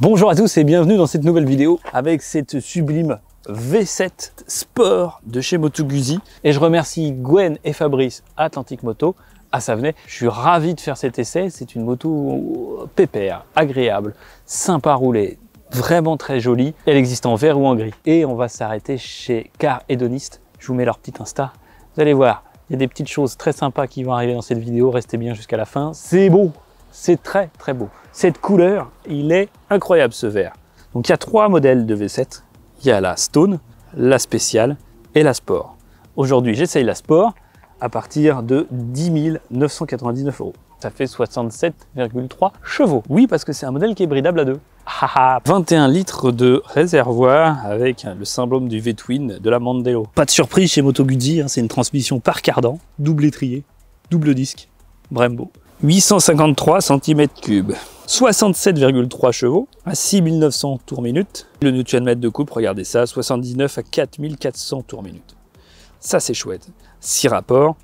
Bonjour à tous et bienvenue dans cette nouvelle vidéo avec cette sublime V7 Sport de chez Moto Guzzi. Et je remercie Gwen et Fabrice Atlantic Moto à Savenay. Je suis ravi de faire cet essai. C'est une moto pépère, agréable, sympa à rouler, vraiment très jolie. Elle existe en vert ou en gris. Et on va s'arrêter chez Car Hédoniste. Je vous mets leur petit Insta. Vous allez voir, il y a des petites choses très sympas qui vont arriver dans cette vidéo. Restez bien jusqu'à la fin. C'est beau, c'est très très beau. Cette couleur, il est incroyable ce vert. Donc il y a 3 modèles de V7. Il y a la Stone, la Spéciale et la Sport. Aujourd'hui, j'essaye la Sport à partir de 10 999 €. Ça fait 67,3 chevaux. Oui, parce que c'est un modèle qui est bridable à 2. 21 litres de réservoir avec le symbole du V-Twin de la Mandello. Pas de surprise chez Moto Guzzi, hein, c'est une transmission par cardan, double étrier, double disque, Brembo. 853 cm3, 67,3 chevaux à 6900 tours minute. Le Nm de couple, regardez ça, 79 à 4400 tours minute. Ça c'est chouette. 6 rapports,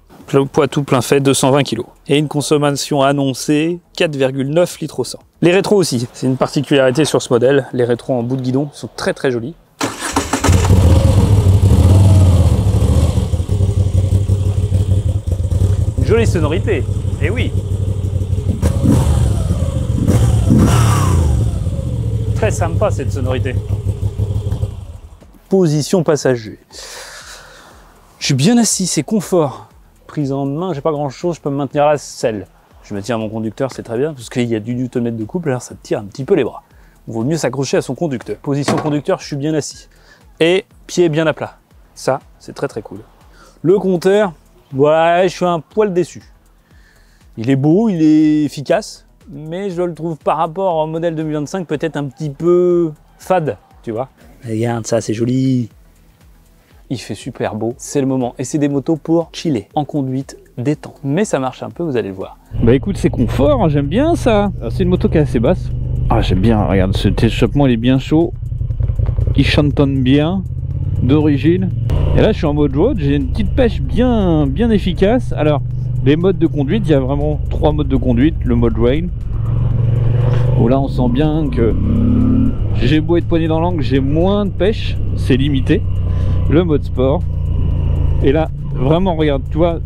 poids tout plein fait, 220 kg. Et une consommation annoncée, 4,9 litres au 100. Les rétros aussi, c'est une particularité sur ce modèle. Les rétros en bout de guidon sont très très jolis. Une jolie sonorité, et oui. Très sympa cette sonorité. Position passager. Je suis bien assis, c'est confort. Prise en main, j'ai pas grand chose, je peux me maintenir à la selle. Je me tiens à mon conducteur, c'est très bien, parce qu'il y a du Nm de couple, alors ça te tire un petit peu les bras. Il vaut mieux s'accrocher à son conducteur. Position conducteur, je suis bien assis. Et pied bien à plat. Ça, c'est très très cool. Le compteur, ouais, je suis un poil déçu. Il est beau, il est efficace, mais je le trouve par rapport au modèle 2025 peut-être un petit peu fade, tu vois. Regarde ça, c'est joli. Il fait super beau, c'est le moment. Et c'est des motos pour chiller, en conduite, détente. Mais ça marche un peu, vous allez le voir. Bah écoute, c'est confort, hein, j'aime bien ça. C'est une moto qui est assez basse. Ah, j'aime bien, regarde, ce échappement il est bien chaud. Il chantonne bien, d'origine. Et là je suis en mode road, j'ai une petite pêche bien efficace. Alors, les modes de conduite, il y a vraiment 3 modes de conduite. Le mode rain, où là on sent bien que j'ai beau être poigné dans l'angle, j'ai moins de pêche, c'est limité. Le mode sport, et là vraiment regarde, tu vois,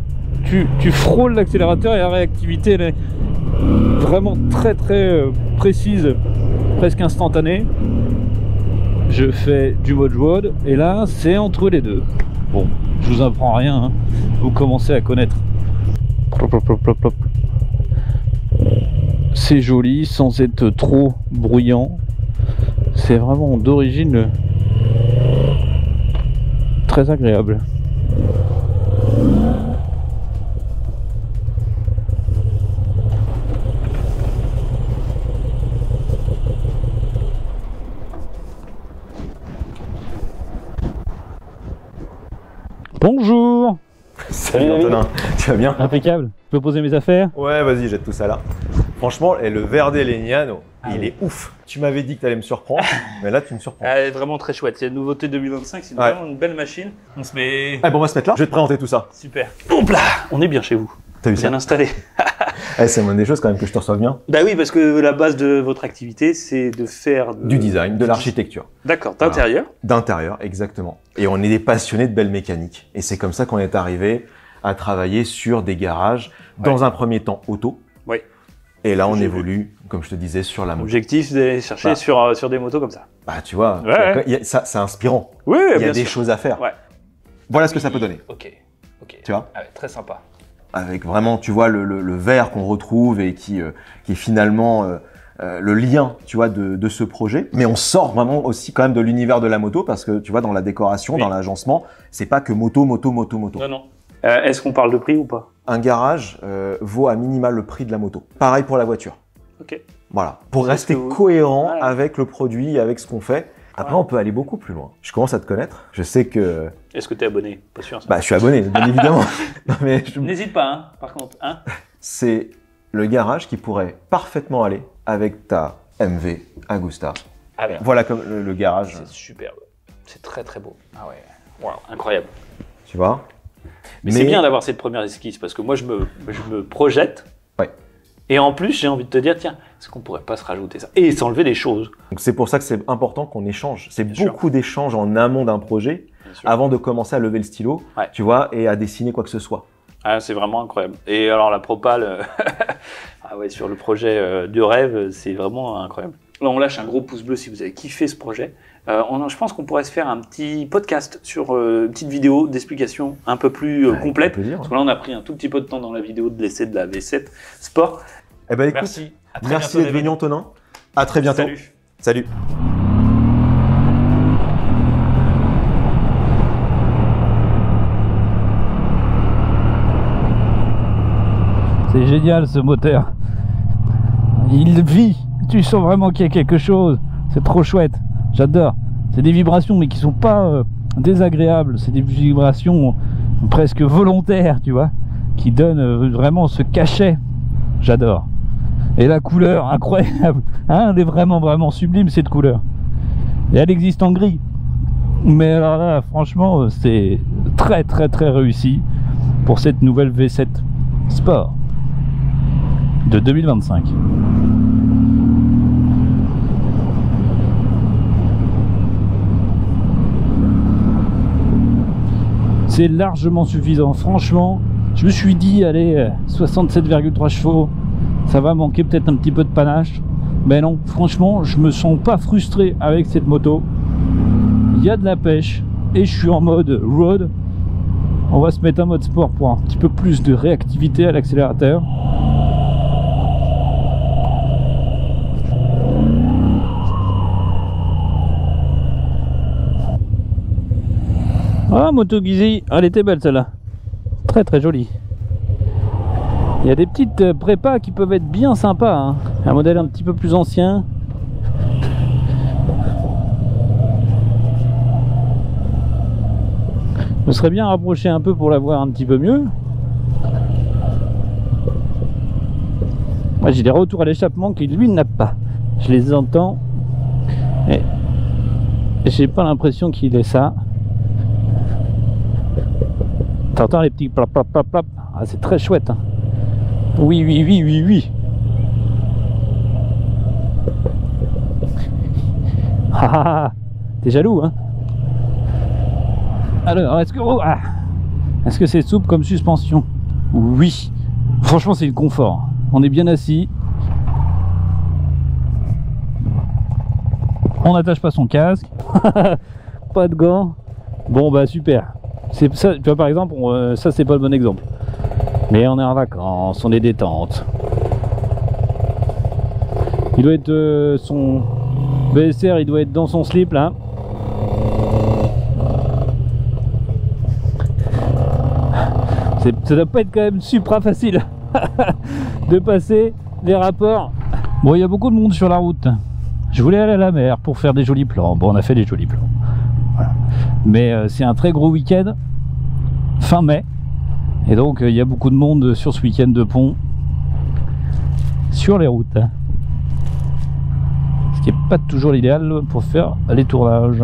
tu frôles l'accélérateur et la réactivité elle est vraiment très précise, presque instantanée. Je fais du mode road et là c'est entre les deux. Bon, je vous apprends rien, hein. Vous commencez à connaître. C'est joli sans être trop bruyant. C'est vraiment d'origine très agréable. Bonjour. Salut Antonin, tu vas bien? Impeccable. Je peux poser mes affaires? Ouais, vas-y, jette tout ça là. Franchement, et le Verde Legnano, il est ouf. Tu m'avais dit que tu allais me surprendre, mais là tu me surprends. Elle est vraiment très chouette. C'est la nouveauté 2025, c'est vraiment une belle machine. On se met... Ah bon, on va se mettre là. Je vais te présenter tout ça. Super. Hop là, on est bien chez vous. T'as vu ça? Bien installé. C'est une des choses quand même que je te reçois bien. Bah oui, parce que la base de votre activité, c'est de faire... Du design, de l'architecture. D'accord, d'intérieur. Voilà. D'intérieur, exactement. Et on est des passionnés de belle mécanique. Et c'est comme ça qu'on est arrivé à travailler sur des garages, dans un premier temps auto. Oui. Et là, on évolue, comme je te disais, sur la moto. L'objectif, c'est d'aller chercher sur des motos comme ça. Bah, tu vois, ça, c'est inspirant. Oui, il y a des choses à faire. Ouais. Voilà ce que ça peut donner. Ok. Tu vois, très sympa. avec vraiment, tu vois, le vert qu'on retrouve et qui est finalement le lien, tu vois, de ce projet. Mais on sort vraiment aussi quand même de l'univers de la moto parce que, tu vois, dans la décoration, dans l'agencement, c'est pas que moto. Non, non. Est-ce qu'on parle de prix ou pas? Un garage vaut à minima le prix de la moto. Pareil pour la voiture. Ok. Voilà, pour rester cohérent avec le produit, avec ce qu'on fait. Après, on peut aller beaucoup plus loin. Je commence à te connaître. Je sais que... Est-ce que tu es abonné? Pas sûr. Ça. Bah, je suis abonné, bien évidemment. Non, mais n'hésite pas, hein, par contre. Hein. C'est le garage qui pourrait parfaitement aller avec ta MV Agusta. Ah bien. Voilà comme le garage. C'est superbe. C'est très très beau. Ah ouais. Wow, incroyable. Tu vois? Mais c'est bien d'avoir cette première esquisse parce que moi je me projette. Ouais. Et en plus, j'ai envie de te dire, tiens, est-ce qu'on pourrait pas se rajouter ça et s'enlever des choses? Donc c'est pour ça que c'est important qu'on échange. C'est Bien beaucoup d'échanges en amont d'un projet avant de commencer à lever le stylo, tu vois, et à dessiner quoi que ce soit. Ah, c'est vraiment incroyable. Et alors la propale, ah ouais, sur le projet de rêve, c'est vraiment incroyable. Là, on lâche un gros pouce bleu si vous avez kiffé ce projet. Je pense qu'on pourrait se faire un petit podcast sur une petite vidéo d'explication un peu plus complète. Parce que là, on a pris un tout petit peu de temps dans la vidéo de l'essai de la V7 Sport. Eh ben, écoute, merci d'être venu, Antonin. À très bientôt. Salut. Salut. C'est génial ce moteur. Il vit. Tu sens vraiment qu'il y a quelque chose. C'est trop chouette. J'adore. C'est des vibrations mais qui sont pas désagréables. C'est des vibrations presque volontaires, tu vois, qui donnent vraiment ce cachet. J'adore. Et la couleur, incroyable. Hein, elle est vraiment sublime cette couleur. Et elle existe en gris. Mais alors là, franchement, c'est très réussi pour cette nouvelle V7 Sport de 2025. C'est largement suffisant. Franchement, je me suis dit, allez, 67,3 chevaux, ça va manquer peut-être un petit peu de panache. Mais non, franchement, je me sens pas frustré avec cette moto. Il y a de la pêche et je suis en mode road. On va se mettre en mode sport pour un petit peu plus de réactivité à l'accélérateur. Ah, Moto Guzzi, elle était belle celle-là. Très jolie. Il y a des petites prépas qui peuvent être bien sympas, hein. Un modèle un petit peu plus ancien. Je me serais bien rapproché un peu pour la voir un petit peu mieux. Moi j'ai des retours à l'échappement qu'il lui n'a pas. Je les entends et j'ai pas l'impression qu'il ait ça. T'entends les petits plap plap plap plap. Ah, c'est très chouette, hein. Oui. Ah, t'es jaloux, hein? Alors, est-ce que c'est souple comme suspension? Oui. Franchement, c'est le confort. On est bien assis. On n'attache pas son casque. Pas de gants. Bon, bah super. C'est ça, tu vois, par exemple, ça c'est pas le bon exemple. Mais on est en vacances, on est détente. Il doit être son BSR, il doit être dans son slip là. Ça doit pas être quand même super facile de passer les rapports. Bon, il y a beaucoup de monde sur la route. Je voulais aller à la mer pour faire des jolis plans. Bon, on a fait des jolis plans. Voilà. Mais c'est un très gros week-end, fin mai. Et donc il y a beaucoup de monde sur ce week-end de pont sur les routes. Ce qui n'est pas toujours l'idéal pour faire les tournages.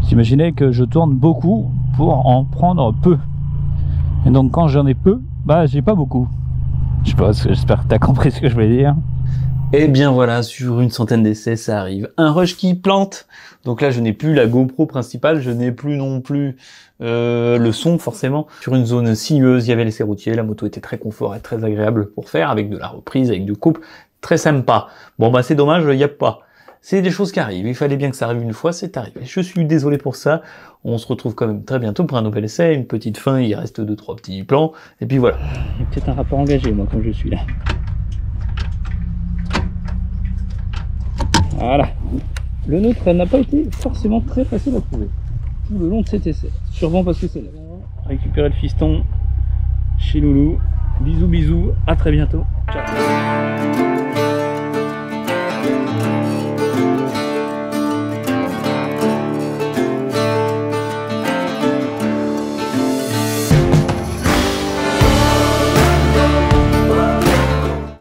J'imaginais que je tourne beaucoup pour en prendre peu. Et donc quand j'en ai peu, bah j'ai pas beaucoup. Je sais pas, j'espère que tu as compris ce que je voulais dire. Et bien voilà, sur une centaine d'essais, ça arrive. Un rush qui plante. Donc là, je n'ai plus la GoPro principale, je n'ai plus non plus le son forcément. Sur une zone sinueuse, il y avait l'essai routier, la moto était très confort et très agréable pour faire, avec de la reprise, avec du couple, très sympa. Bon bah c'est dommage, il n'y a pas. C'est des choses qui arrivent, il fallait bien que ça arrive une fois, c'est arrivé. Je suis désolé pour ça, on se retrouve quand même très bientôt pour un nouvel essai, une petite fin, il reste 2-3 petits plans, et puis voilà. Il y a peut-être un rapport engagé, moi, quand je suis là. Voilà. Le nôtre n'a pas été forcément très facile à trouver tout le long de cet essai. Sûrement parce que c'est là. Récupérer le fiston chez Loulou. Bisous, à très bientôt. Ciao.